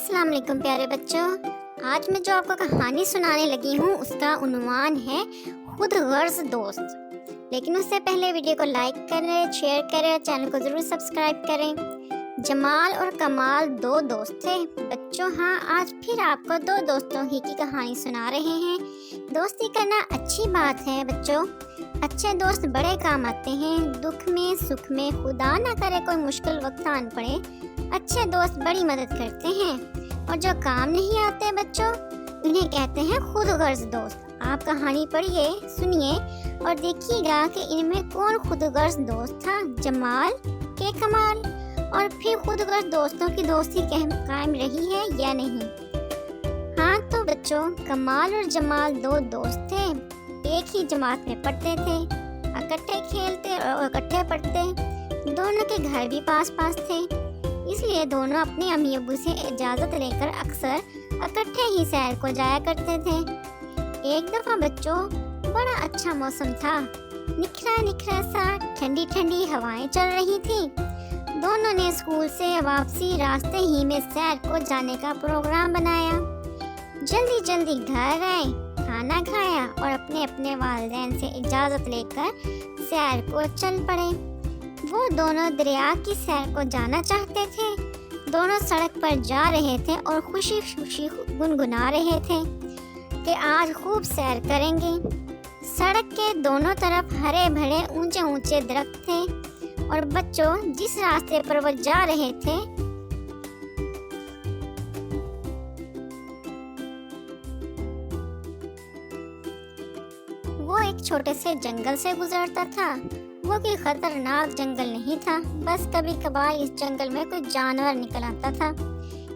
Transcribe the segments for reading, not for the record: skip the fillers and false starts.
السلام علیکم پیارے بچوں، آج میں جو آپ کو کہانی سنانے لگی ہوں اس کا عنوان ہے خود غرض دوست۔ لیکن اس سے پہلے ویڈیو کو لائک کریں، شیئر کریں اور چینل کو ضرور سبسکرائب کریں۔ جمال اور کمال دو دوست تھے بچوں۔ آج پھر آپ کو دو دوستوں ہی کی کہانی سنا رہے ہیں۔ دوستی کرنا اچھی بات ہے بچوں، اچھے دوست بڑے کام آتے ہیں، دکھ میں سکھ میں، خدا نہ کرے کوئی مشکل وقت آن پڑے، اچھے دوست بڑی مدد کرتے ہیں۔ اور جو کام نہیں آتے بچوں انہیں کہتے ہیں خود غرض دوست۔ آپ کہانی پڑھیے، سنیے اور دیکھیے گا کہ ان میں کون خود غرض دوست تھا، جمال کے کمال، اور پھر خود غرض دوستوں کی دوستی قائم رہی ہے یا نہیں۔ تو بچوں، کمال اور جمال دو دوست تھے، ایک ہی جماعت میں پڑھتے تھے، اکٹھے کھیلتے اور اکٹھے پڑھتے، دونوں کے گھر بھی پاس پاس تھے، اس لیے دونوں اپنے امی ابو سے اجازت لے کر اکثر اکٹھے ہی سیر کو جایا کرتے تھے۔ ایک دفعہ بچوں بڑا اچھا موسم تھا، نکھرا نکھرا سا، ٹھنڈی ٹھنڈی ہوائیں چل رہی تھیں۔ دونوں نے اسکول سے واپسی راستے ہی میں سیر کو جانے کا پروگرام بنایا۔ جلدی جلدی گھر آئے، کھانا کھایا اور اپنے اپنے والدین سے اجازت لے کر سیر کو چل پڑے۔ وہ دونوں دریا کی سیر کو جانا چاہتے تھے۔ دونوں سڑک پر جا رہے تھے اور خوشی خوشی گنگنا رہے تھے کہ آج خوب سیر کریں گے۔ سڑک کے دونوں طرف ہرے بھرے اونچے اونچے درخت تھے اور بچوں جس راستے پر وہ جا رہے تھے وہ ایک چھوٹے سے جنگل سے گزرتا تھا۔ وہ کوئی خطرناک جنگل نہیں تھا، بس کبھی کبھار اس جنگل میں کوئی جانور نکل آتا تھا،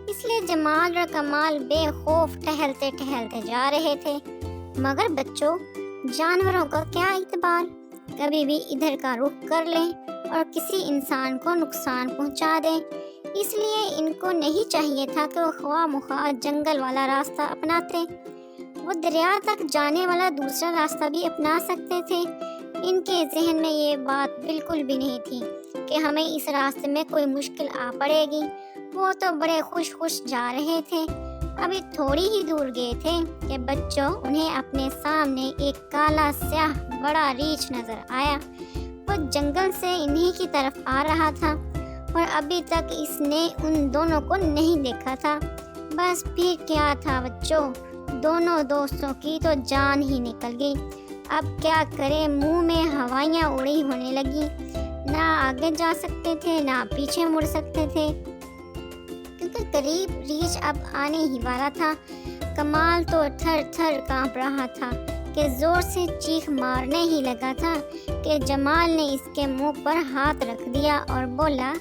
اس لیے جمال اور کمال بے خوف ٹہلتے ٹہلتے جا رہے تھے۔ مگر بچوں، جانوروں کا کیا اعتبار، کبھی بھی ادھر کا رخ کر لیں اور کسی انسان کو نقصان پہنچا دیں، اس لیے ان کو نہیں چاہیے تھا کہ وہ خواہ مخواہ جنگل والا راستہ اپناتے۔ وہ دریا تک جانے والا دوسرا راستہ بھی اپنا سکتے تھے۔ ان کے ذہن میں یہ بات بالکل بھی نہیں تھی کہ ہمیں اس راستے میں کوئی مشکل آ پڑے گی۔ وہ تو بڑے خوش جا رہے تھے۔ ابھی تھوڑی ہی دور گئے تھے کہ بچوں انہیں اپنے سامنے ایک کالا سیاہ بڑا ریچھ نظر آیا۔ وہ جنگل سے انہی کی طرف آ رہا تھا اور ابھی تک اس نے ان دونوں کو نہیں دیکھا تھا۔ بس پھر کیا تھا بچوں، دونوں دوستوں کی تو جان ہی نکل گئی۔ اب کیا کرے، منہ میں ہوائیاں اڑی ہونے لگی، نہ آگے جا سکتے تھے نہ پیچھے مڑ سکتے تھے، کیونکہ قریب ریچھ اب آنے ہی والا تھا۔ کمال تو تھر تھر کانپ رہا تھا کہ زور سے چیخ مارنے ہی لگا تھا کہ جمال نے اس کے منہ پر ہاتھ رکھ دیا اور بولا،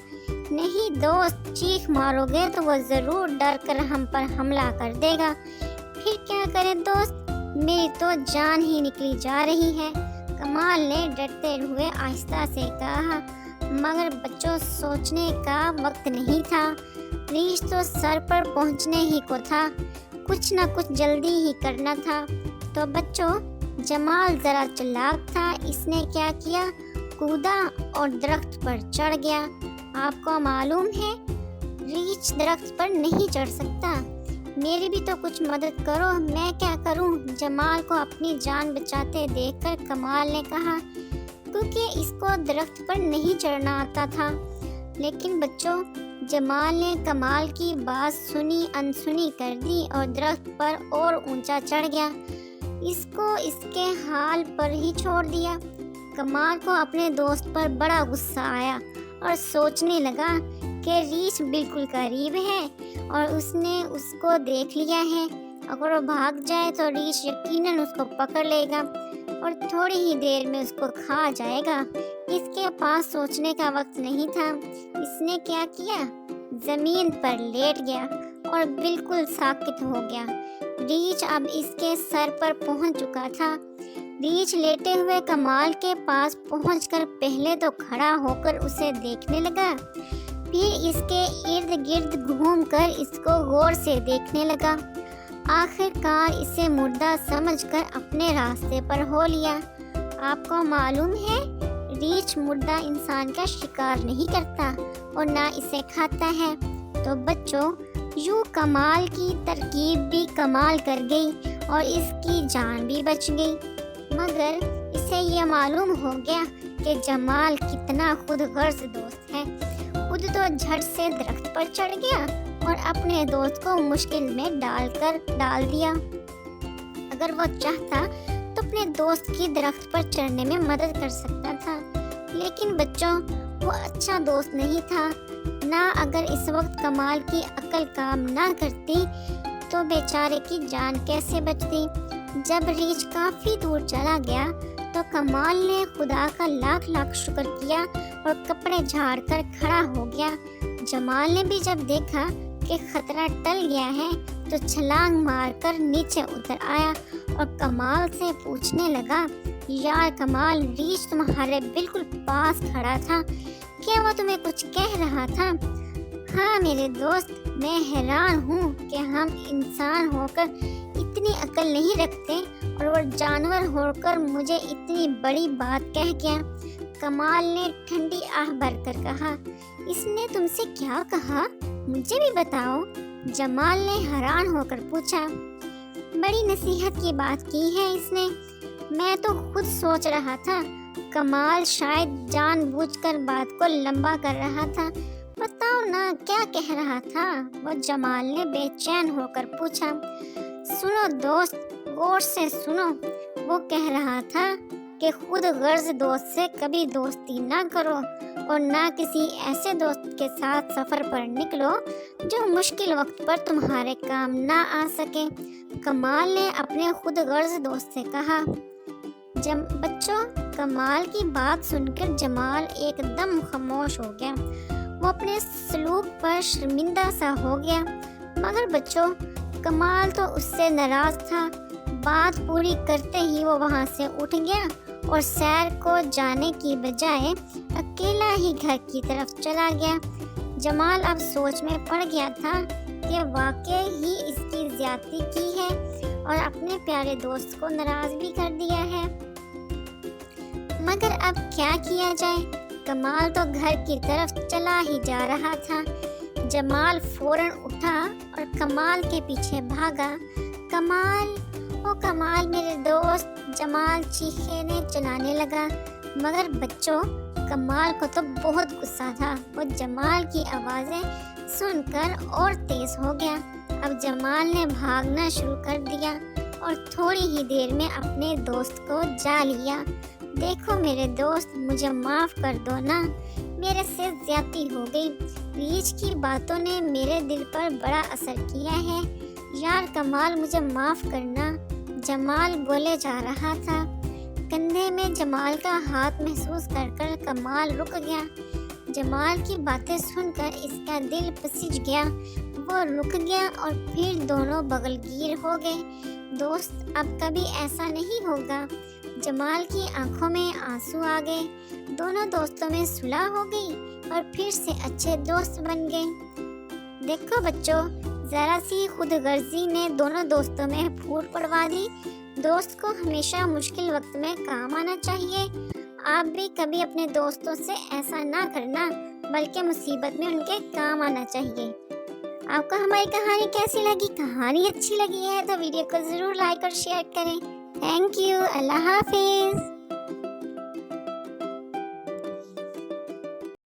نہیں دوست، چیخ مارو گے تو وہ ضرور ڈر کر ہم پر حملہ کر دے گا۔ پھر کیا کرے دوست، میری تو جان ہی نکلی جا رہی ہے، کمال نے ڈرتے ہوئے آہستہ سے کہا۔ مگر بچوں، سوچنے کا وقت نہیں تھا، ریچھ تو سر پر پہنچنے ہی کو تھا، کچھ نہ کچھ جلدی ہی کرنا تھا۔ تو بچوں، جمال ذرا چلاک تھا، اس نے کیا کیا، کودا اور درخت پر چڑھ گیا۔ آپ کو معلوم ہے ریچھ درخت پر نہیں چڑھ سکتا، میری بھی تو کچھ مدد کرو، میں کیا کروں؟ جمال کو اپنی جان بچاتے دیکھ کر کمال نے کہا، کیونکہ اس کو درخت پر نہیں چڑھنا آتا تھا۔ لیکن بچوں، جمال نے کمال کی بات سنی انسنی کر دی اور درخت پر اور اونچا چڑھ گیا، اس کو اس کے حال پر ہی چھوڑ دیا۔ کمال کو اپنے دوست پر بڑا غصہ آیا اور سوچنے لگا کہ ریچھ بالکل قریب ہے اور اس نے اس کو دیکھ لیا ہے، اگر وہ بھاگ جائے تو ریچھ یقیناً اس کو پکڑ لے گا اور تھوڑی ہی دیر میں اس کو کھا جائے گا۔ اس کے پاس سوچنے کا وقت نہیں تھا، اس نے کیا کیا، زمین پر لیٹ گیا اور بالکل ساکت ہو گیا۔ ریچھ اب اس کے سر پر پہنچ چکا تھا۔ ریچھ لیٹے ہوئے کمال کے پاس پہنچ کر پہلے تو کھڑا ہو کر اسے دیکھنے لگا، پھر اس کے ارد گرد گھوم کر اس کو غور سے دیکھنے لگا، آخر کار اسے مردہ سمجھ کر اپنے راستے پر ہو لیا۔ آپ کو معلوم ہے ریچھ مردہ انسان کا شکار نہیں کرتا اور نہ اسے کھاتا ہے۔ تو بچوں، یوں کمال کی ترکیب بھی کمال کر گئی اور اس کی جان بھی بچ گئی، مگر اسے یہ معلوم ہو گیا کہ جمال کتنا خود غرض دوست ہے۔ خود تو جھٹ سے درخت پر چڑھ گیا اور اپنے دوست کو مشکل میں ڈال دیا۔ اگر وہ چاہتا تو اپنے دوست کی درخت پر چڑھنے میں مدد کر سکتا تھا، لیکن بچوں وہ اچھا دوست نہیں تھا۔ نہ اگر اس وقت کمال کی عقل کام نہ کرتی تو بیچارے کی جان کیسے بچتی۔ جب ریچھ کافی دور چلا گیا تو کمال نے خدا کا لاکھ لاکھ شکر کیا اور کپڑے جھاڑ کر کھڑا ہو گیا۔ جمال نے بھی جب دیکھا کہ خطرہ ٹل گیا ہے تو چھلانگ مار کر نیچے اتر آیا اور کمال سے پوچھنے لگا، یار کمال، ریچھ تمہارے بالکل پاس کھڑا تھا، کیا وہ تمہیں کچھ کہہ رہا تھا؟ ہاں میرے دوست، میں حیران ہوں کہ ہم انسان ہو کر اتنی عقل نہیں رکھتے اور وہ جانور ہو کر مجھے اتنی بڑی بات کہہ گیا۔ کمال نے ٹھنڈی آہ بھر کر کہا، اس نے تم سے کیا کہا؟ مجھے بھی بتاؤ۔ جمال نے حیران ہو کر پوچھا۔ بڑی نصیحت کی بات کی ہے اس نے، میں تو خود سوچ رہا تھا کمال شاید جان بوجھ کر بات کو لمبا کر رہا تھا۔ بتاؤ نا کیا کہہ رہا تھا؟ وہ جمال نے بے چین ہو کر پوچھا۔ سنو دوست، غور سے سنو، وہ کہہ رہا تھا کہ خود غرض دوست سے کبھی دوستی نہ کرو اور نہ کسی ایسے دوست کے ساتھ سفر پر نکلو جو مشکل وقت پر تمہارے کام نہ آ سکے۔ کمال نے اپنے خود غرض دوست سے کہا۔ بچوں، کمال کی بات سن کر جمال ایک دم خاموش ہو گیا۔ وہ اپنے سلوک پر شرمندہ سا ہو گیا، مگر بچوں کمال تو اس سے ناراض تھا۔ بات پوری کرتے ہی وہ وہاں سے اٹھ گیا اور سیر کو جانے کی بجائے اکیلا ہی گھر کی طرف چلا گیا۔ جمال اب سوچ میں پڑ گیا تھا کہ واقعی ہی اس کی زیادتی کی ہے اور اپنے پیارے دوست کو ناراض بھی کر دیا ہے، مگر اب کیا کیا جائے؟ کمال تو گھر کی طرف چلا ہی جا رہا تھا۔ جمال فوراً اٹھا اور کمال کے پیچھے بھاگا۔ کمال، او کمال میرے دوست، جمال چیخنے چلانے لگا، مگر بچوں کمال کو تو بہت غصہ تھا۔ وہ جمال کی آوازیں سن کر اور تیز ہو گیا۔ اب جمال نے بھاگنا شروع کر دیا اور تھوڑی ہی دیر میں اپنے دوست کو جا لیا۔ دیکھو میرے دوست، مجھے معاف کر دو نا، میرے سے زیادتی ہو گئی۔ ریچھ کی باتوں نے میرے دل پر بڑا اثر کیا ہے۔ یار کمال، مجھے معاف کرنا، جمال بولے جا رہا تھا۔ کندھے میں جمال کا ہاتھ محسوس کر کر کمال رک گیا۔ جمال کی باتیں سن کر اس کا دل پسج گیا۔ وہ رک گیا اور پھر دونوں بغل گیر ہو گئے۔ دوست، اب کبھی ایسا نہیں ہوگا۔ جمال کی آنکھوں میں آنسو آ گئے۔ دونوں دوستوں میں صلح ہو گئی اور پھر سے اچھے دوست بن گئے۔ دیکھو بچوں، ذرا سی خود غرضی نے دونوں دوستوں میں پھوٹ پڑوا دی۔ دوست کو ہمیشہ مشکل وقت میں کام آنا چاہیے۔ آپ بھی کبھی اپنے دوستوں سے ایسا نہ کرنا، بلکہ مصیبت میں ان کے کام آنا چاہیے۔ آپ کو ہماری کہانی کیسی لگی؟ کہانی اچھی لگی ہے تو ویڈیو کو ضرور لائک اور شیئر کریں۔ تھینک یو، اللہ حافظ۔